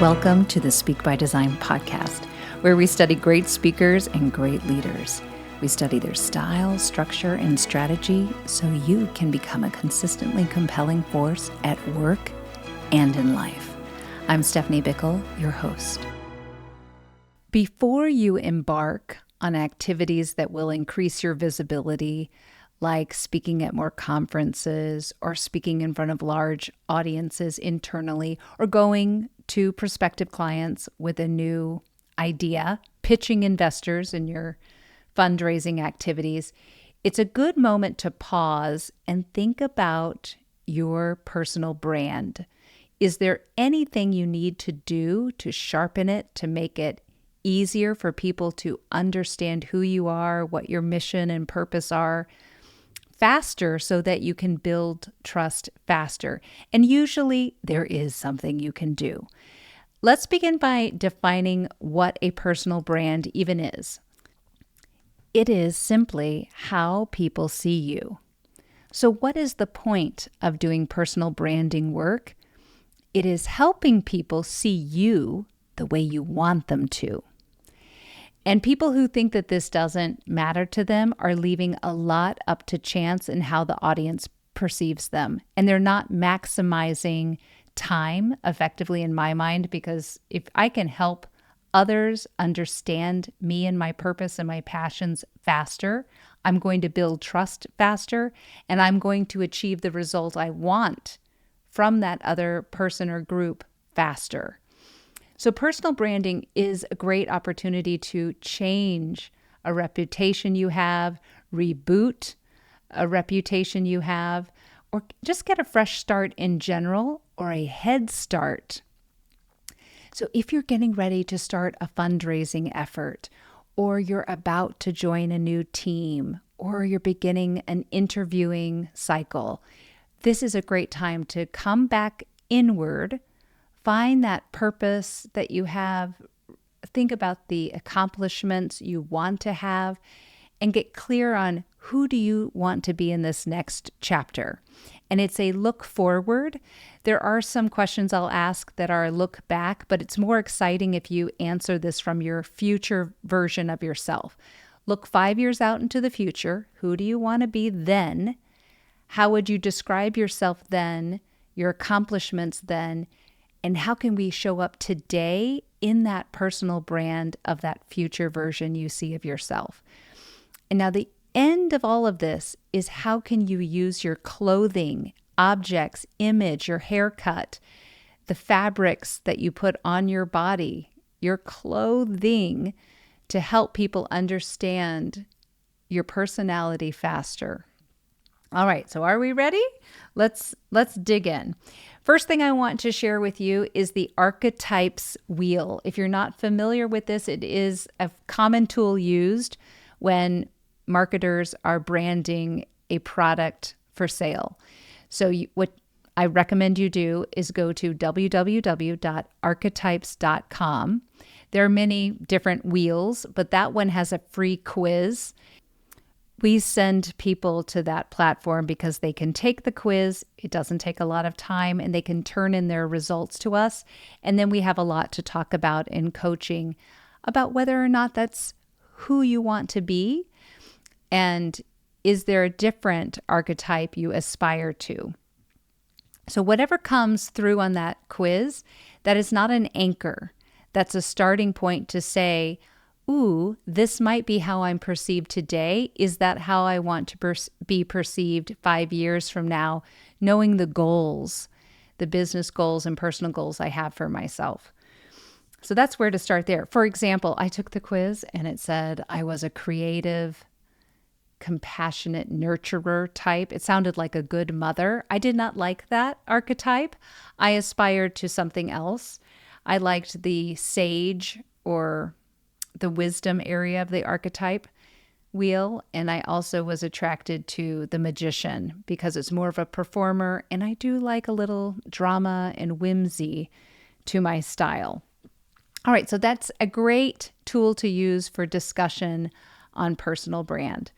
Welcome to the Speak by Design podcast, where we study great speakers and great leaders. We study their style, structure, and strategy so you can become a consistently compelling force at work and in life. I'm Stephanie Bickel, your host. Before you embark on activities that will increase your visibility, like speaking at more conferences or speaking in front of large audiences internally, or going to prospective clients with a new idea, pitching investors in your fundraising activities, it's a good moment to pause and think about your personal brand. Is there anything you need to do to sharpen it, to make it easier for people to understand who you are, what your mission and purpose are, faster so that you can build trust faster? And usually there is something you can do. Let's begin by defining what a personal brand even is. It is simply how people see you. So what is the point of doing personal branding work? It is helping people see you the way you want them to. And people who think that this doesn't matter to them are leaving a lot up to chance in how the audience perceives them. And they're not maximizing time effectively in my mind, because if I can help others understand me and my purpose and my passions faster, I'm going to build trust faster, and I'm going to achieve the result I want from that other person or group faster. So personal branding is a great opportunity to change a reputation you have, reboot a reputation you have, or just get a fresh start in general, or a head start. So if you're getting ready to start a fundraising effort, or you're about to join a new team, or you're beginning an interviewing cycle, this is a great time to come back inward, find that purpose that you have, think about the accomplishments you want to have, and get clear on who do you want to be in this next chapter. And it's a look forward. There are some questions I'll ask that are a look back, but it's more exciting if you answer this from your future version of yourself. Look 5 years out into the future. Who do you want to be then? How would you describe yourself then, your accomplishments then? And how can we show up today in that personal brand of that future version you see of yourself? And now the end of all of this is, how can you use your clothing, objects, image, your haircut, the fabrics that you put on your body, your clothing, to help people understand your personality faster? All right, so are we ready? Let's dig in. First thing I want to share with you is the archetypes wheel. If you're not familiar with this, it is a common tool used when marketers are branding a product for sale. So what I recommend you do is go to www.archetypes.com. There are many different wheels, but that one has a free quiz. We send people to that platform because they can take the quiz. It doesn't take a lot of time, and they can turn in their results to us. And then we have a lot to talk about in coaching about whether or not that's who you want to be, and is there a different archetype you aspire to? So whatever comes through on that quiz, that is not an anchor. That's a starting point to say, ooh, this might be how I'm perceived today. Is that how I want to be perceived 5 years from now, knowing the goals, the business goals and personal goals I have for myself? So that's where to start there. For example, I took the quiz and it said I was a creative, compassionate nurturer type. It sounded like a good mother. I did not like that archetype. I aspired to something else. I liked the sage, or the wisdom area of the archetype wheel. And I also was attracted to the magician because it's more of a performer. And I do like a little drama and whimsy to my style. All right, so that's a great tool to use for discussion on personal brand.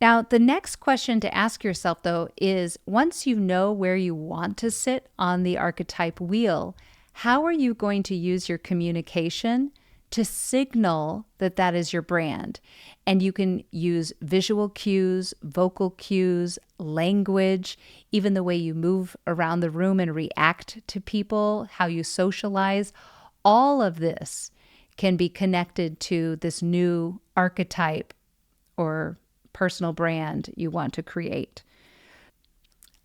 Now, the next question to ask yourself, though, is once you know where you want to sit on the archetype wheel, How are you going to use your communication to signal that that is your brand? And you can use visual cues, vocal cues, language, even the way you move around the room and react to people, how you socialize. All of this can be connected to this new archetype or personal brand you want to create.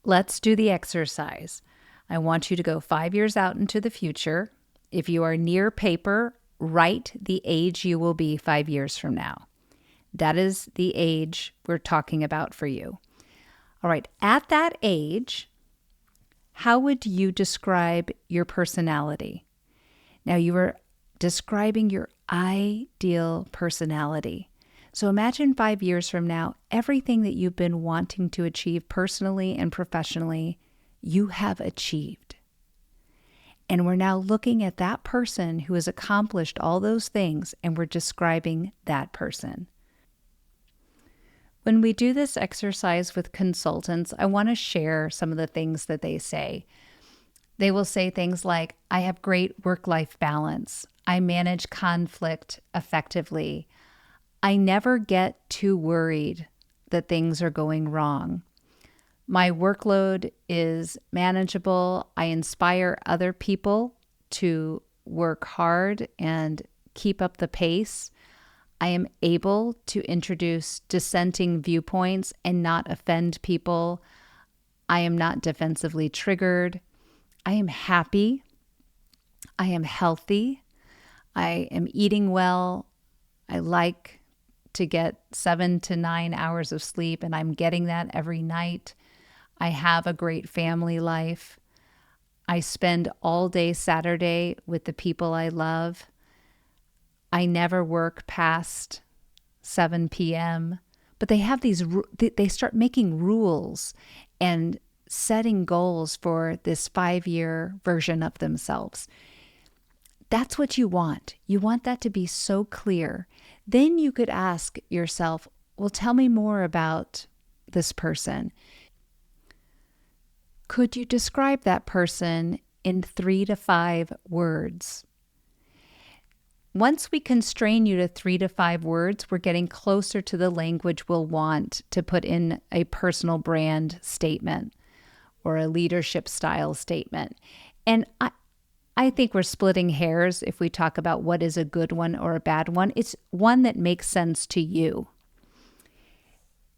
Let's do the exercise. I want you to go 5 years out into the future. If you are near paper, write the age you will be 5 years from now. That is the age we're talking about for you. All right, at that age, how would you describe your personality? Now, you are describing your ideal personality. So imagine 5 years from now, everything that you've been wanting to achieve personally and professionally, you have achieved. And we're now looking at that person who has accomplished all those things, and we're describing that person. When we do this exercise with consultants, I want to share some of the things that they say. They will say things like, I have great work-life balance. I manage conflict effectively. I never get too worried that things are going wrong. My workload is manageable. I inspire other people to work hard and keep up the pace. I am able to introduce dissenting viewpoints and not offend people. I am not defensively triggered. I am happy. I am healthy. I am eating well. I like to get 7 to 9 hours of sleep, and I'm getting that every night. I have a great family life. I spend all day Saturday with the people I love. I never work past 7 p.m. But they have they start making rules and setting goals for this 5-year version of themselves. That's what you want. You want that to be so clear. Then you could ask yourself, well, tell me more about this person. Could you describe that person in 3 to 5 words? Once we constrain you to 3 to 5 words, we're getting closer to the language we'll want to put in a personal brand statement or a leadership style statement. And I think we're splitting hairs if we talk about what is a good one or a bad one. It's one that makes sense to you.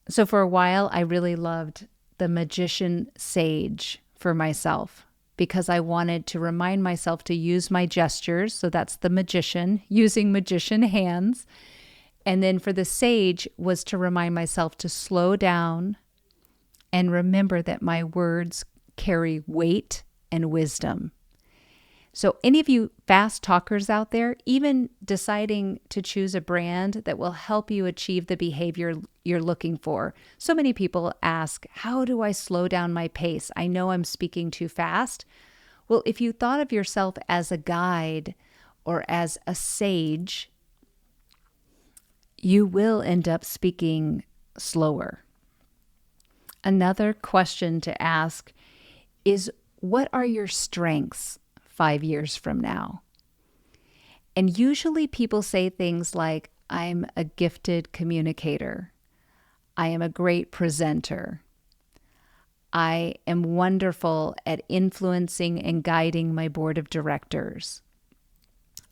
So for a while, I really loved the magician sage for myself because I wanted to remind myself to use my gestures. So that's the magician, using magician hands. And then for the sage was to remind myself to slow down and remember that my words carry weight and wisdom. So any of you fast talkers out there, even deciding to choose a brand that will help you achieve the behavior you're looking for. So many people ask, how do I slow down my pace? I know I'm speaking too fast. Well, if you thought of yourself as a guide or as a sage, you will end up speaking slower. Another question to ask is, what are your strengths 5 years from now? And usually people say things like, I'm a gifted communicator. I am a great presenter. I am wonderful at influencing and guiding my board of directors.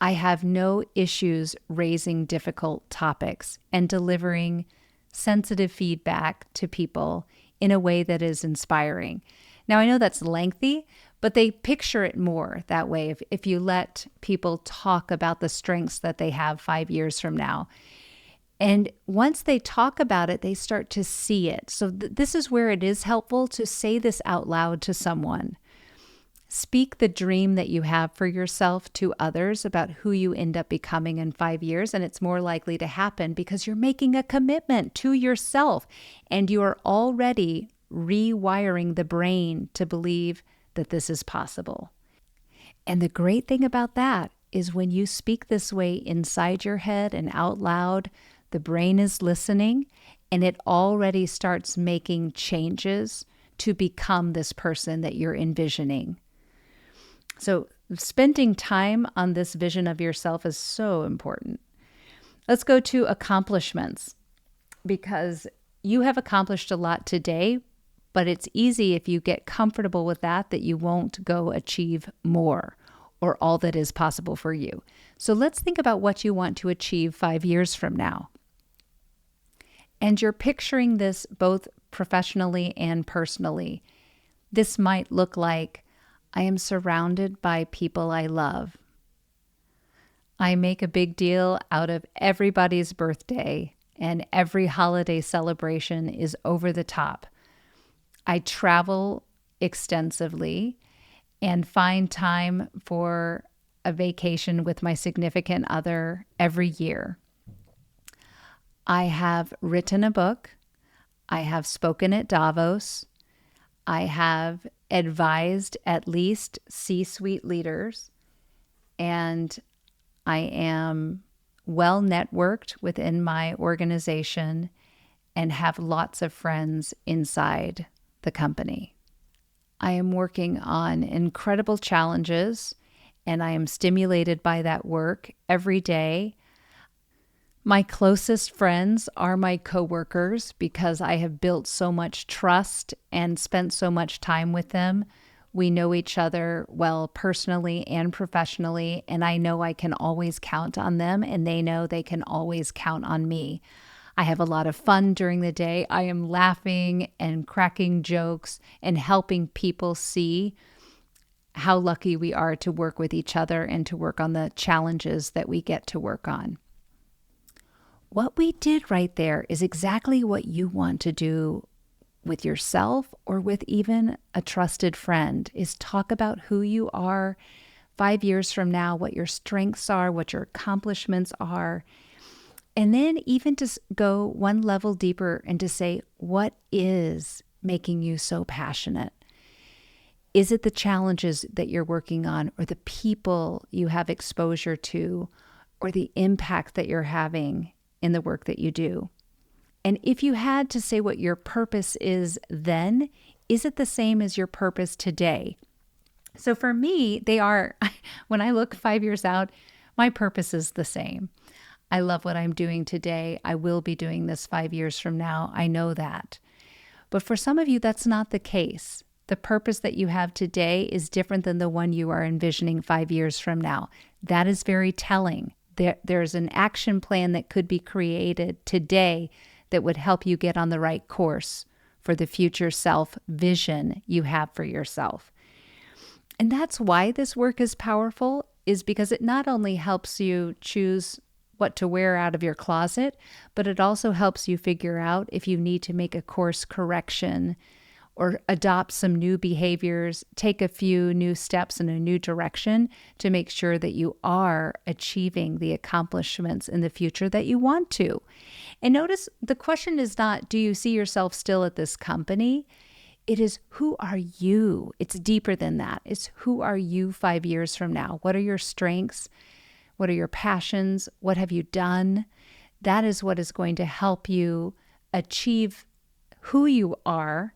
I have no issues raising difficult topics and delivering sensitive feedback to people in a way that is inspiring. Now, I know that's lengthy, but they picture it more that way if you let people talk about the strengths that they have 5 years from now. And once they talk about it, they start to see it. So this is where it is helpful to say this out loud to someone. Speak the dream that you have for yourself to others about who you end up becoming in 5 years, and it's more likely to happen because you're making a commitment to yourself and you are already rewiring the brain to believe that this is possible. And the great thing about that is when you speak this way inside your head and out loud, the brain is listening and it already starts making changes to become this person that you're envisioning. So spending time on this vision of yourself is so important. Let's go to accomplishments, because you have accomplished a lot today, but it's easy if you get comfortable with that you won't go achieve more or all that is possible for you. So let's think about what you want to achieve 5 years from now. And you're picturing this both professionally and personally. This might look like, I am surrounded by people I love. I make a big deal out of everybody's birthday, and every holiday celebration is over the top. I travel extensively and find time for a vacation with my significant other every year. I have written a book. I have spoken at Davos. I have advised at least C-suite leaders, and I am well networked within my organization and have lots of friends inside the company. I am working on incredible challenges, and I am stimulated by that work every day. My closest friends are my coworkers because I have built so much trust and spent so much time with them. We know each other well personally and professionally, and I know I can always count on them, and they know they can always count on me. I have a lot of fun during the day. I am laughing and cracking jokes and helping people see how lucky we are to work with each other and to work on the challenges that we get to work on. What we did right there is exactly what you want to do with yourself or with even a trusted friend, is talk about who you are 5 years from now, what your strengths are, what your accomplishments are. And then even to go one level deeper and to say, what is making you so passionate? Is it the challenges that you're working on, or the people you have exposure to, or the impact that you're having in the work that you do? And if you had to say what your purpose is then, is it the same as your purpose today? So for me, they are, when I look 5 years out, my purpose is the same. I love what I'm doing today. I will be doing this 5 years from now. I know that. But for some of you, that's not the case. The purpose that you have today is different than the one you are envisioning 5 years from now. That is very telling. There's an action plan that could be created today that would help you get on the right course for the future self vision you have for yourself. And that's why this work is powerful, is because it not only helps you choose what to wear out of your closet, but it also helps you figure out if you need to make a course correction or adopt some new behaviors, take a few new steps in a new direction to make sure that you are achieving the accomplishments in the future that you want to. And notice the question is not, do you see yourself still at this company? It is, who are you? It's deeper than that. It's, who are you 5 years from now? What are your strengths? What are your passions? What have you done? That is what is going to help you achieve who you are.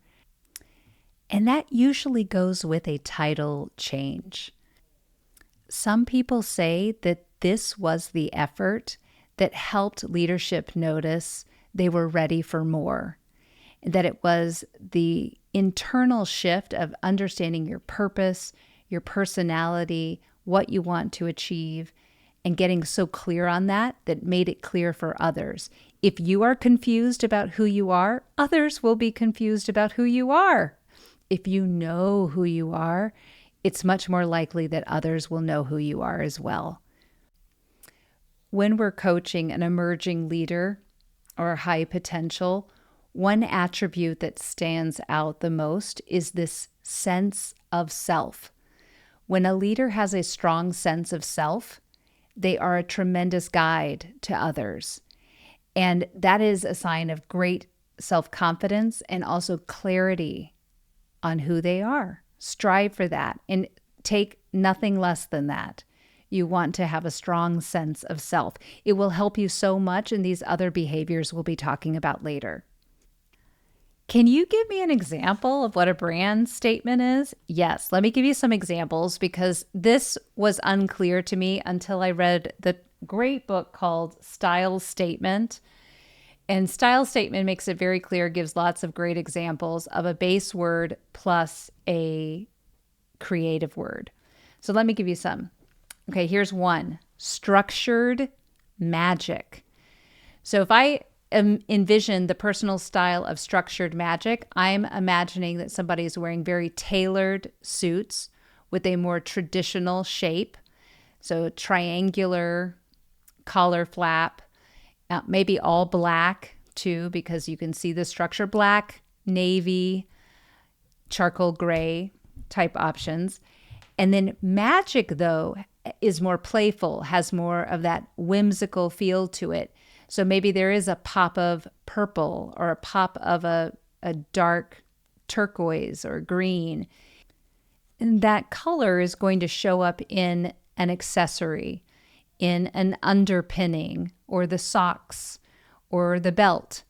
And that usually goes with a title change. Some people say that this was the effort that helped leadership notice they were ready for more. That it was the internal shift of understanding your purpose, your personality, what you want to achieve, and getting so clear on that made it clear for others. If you are confused about who you are, others will be confused about who you are. If you know who you are, it's much more likely that others will know who you are as well. When we're coaching an emerging leader or high potential, one attribute that stands out the most is this sense of self. When a leader has a strong sense of self, they are a tremendous guide to others. And that is a sign of great self-confidence and also clarity on who they are. Strive for that and take nothing less than that. You want to have a strong sense of self. It will help you so much in these other behaviors we'll be talking about later. Can you give me an example of what a brand statement is? Yes, let me give you some examples because this was unclear to me until I read the great book called Style Statement. And Style Statement makes it very clear, gives lots of great examples of a base word plus a creative word. So let me give you some. Okay, here's one: structured magic. So if I envision the personal style of structured magic, I'm imagining that somebody is wearing very tailored suits with a more traditional shape. So triangular collar flap, maybe all black too, because you can see the structure: black, navy, charcoal gray type options. And then magic, though, is more playful, has more of that whimsical feel to it. So maybe there is a pop of purple or a pop of a dark turquoise or green. And that color is going to show up in an accessory, in an underpinning, or the socks, or the belt.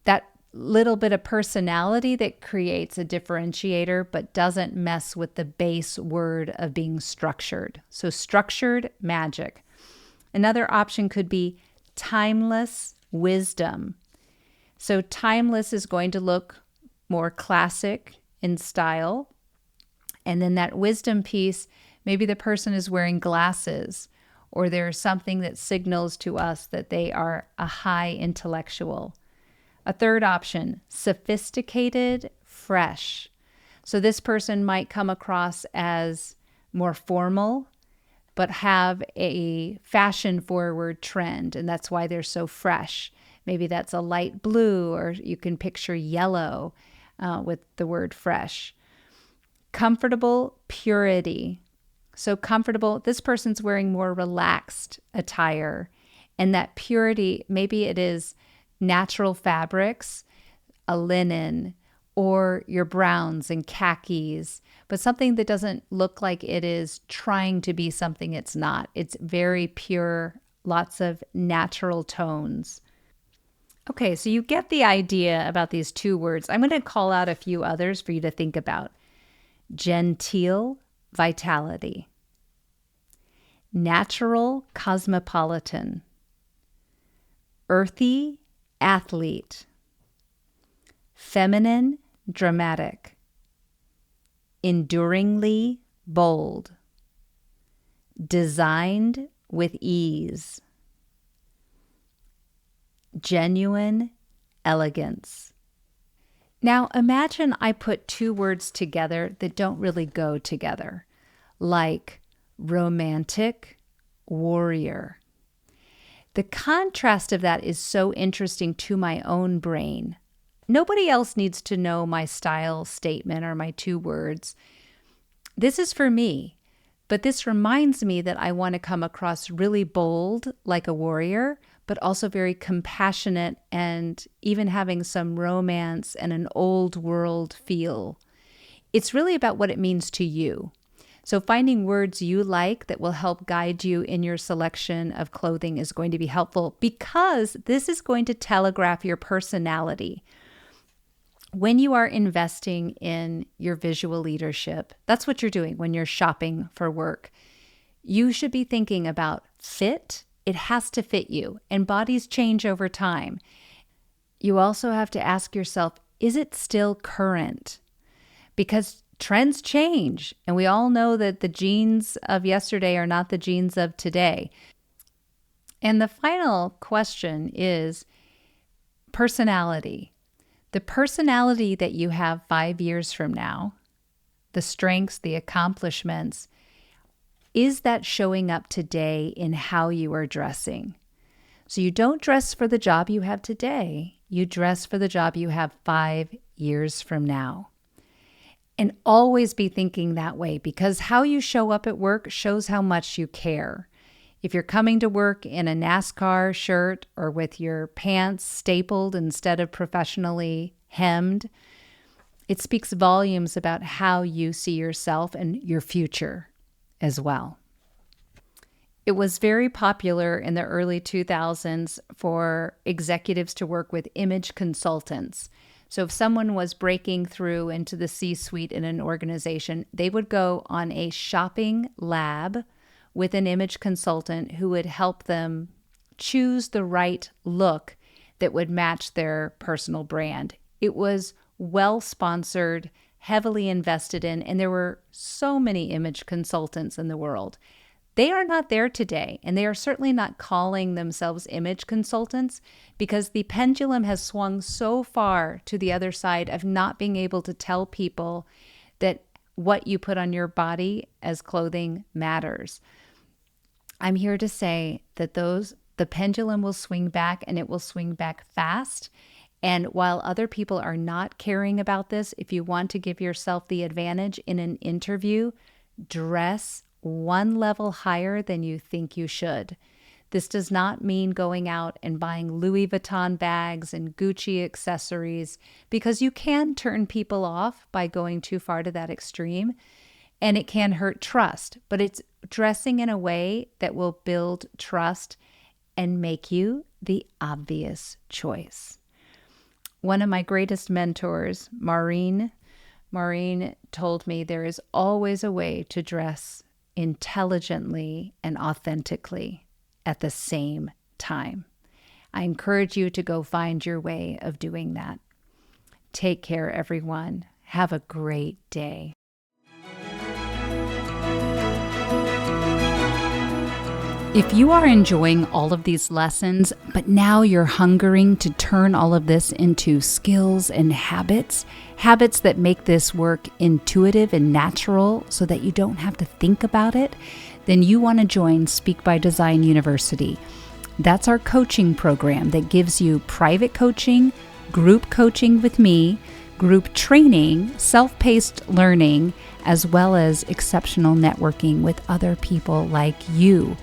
That little bit of personality that creates a differentiator but doesn't mess with the base word of being structured. So structured magic. Another option could be timeless wisdom. So timeless is going to look more classic in style. And then that wisdom piece, maybe the person is wearing glasses, or there's something that signals to us that they are a high intellectual. A third option: sophisticated, fresh. So this person might come across as more formal, but have a fashion-forward trend, and that's why they're so fresh. Maybe that's a light blue, or you can picture yellow with the word fresh. Comfortable, purity. So comfortable, this person's wearing more relaxed attire, and that purity, maybe it is natural fabrics, a linen, or your browns and khakis, but something that doesn't look like it is trying to be something it's not. It's very pure, lots of natural tones. Okay, so you get the idea about these two words. I'm going to call out a few others for you to think about. Genteel vitality. Natural cosmopolitan. Earthy athlete. Feminine dramatic. Enduringly bold. Designed with ease. Genuine elegance. Now imagine I put two words together that don't really go together, like romantic warrior. The contrast of that is so interesting to my own brain. Nobody else needs to know my style statement or my two words. This is for me, but this reminds me that I want to come across really bold, like a warrior, but also very compassionate and even having some romance and an old world feel. It's really about what it means to you. So finding words you like that will help guide you in your selection of clothing is going to be helpful, because this is going to telegraph your personality. When you are investing in your visual leadership, that's what you're doing when you're shopping for work. You should be thinking about fit. It has to fit you, and bodies change over time. You also have to ask yourself, is it still current? Because trends change, and we all know that the jeans of yesterday are not the jeans of today. And the final question is personality. The personality that you have 5 years from now, the strengths, the accomplishments, is that showing up today in how you are dressing? So you don't dress for the job you have today, you dress for the job you have 5 years from now. And always be thinking that way, because how you show up at work shows how much you care. If you're coming to work in a NASCAR shirt or with your pants stapled instead of professionally hemmed, it speaks volumes about how you see yourself and your future as well. It was very popular in the early 2000s for executives to work with image consultants. So if someone was breaking through into the C-suite in an organization, they would go on a shopping lab with an image consultant who would help them choose the right look that would match their personal brand. It was well-sponsored, heavily invested in, and there were so many image consultants in the world. They are not there today, and they are certainly not calling themselves image consultants because the pendulum has swung so far to the other side of not being able to tell people that what you put on your body as clothing matters. I'm here to say that the pendulum will swing back, and it will swing back fast. And while other people are not caring about this, if you want to give yourself the advantage in an interview, dress one level higher than you think you should. This does not mean going out and buying Louis Vuitton bags and Gucci accessories, because you can turn people off by going too far to that extreme, and it can hurt trust. But it's dressing in a way that will build trust and make you the obvious choice. One of my greatest mentors, Maureen told me there is always a way to dress intelligently and authentically at the same time. I encourage you to go find your way of doing that. Take care, everyone. Have a great day. If you are enjoying all of these lessons, but now you're hungering to turn all of this into skills and habits that make this work intuitive and natural so that you don't have to think about it, then you want to join Speak by Design University. That's our coaching program that gives you private coaching, group coaching with me, group training, self-paced learning, as well as exceptional networking with other people like you.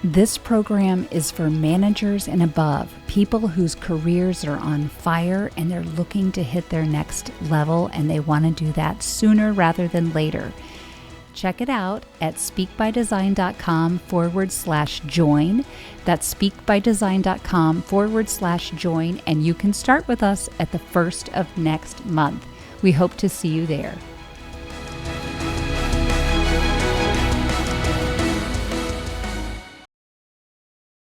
This program is for managers and above, people whose careers are on fire and they're looking to hit their next level, and they want to do that sooner rather than later. Check it out at speakbydesign.com/join. That's speakbydesign.com/join, and you can start with us at the 1st of next month. We hope to see you there.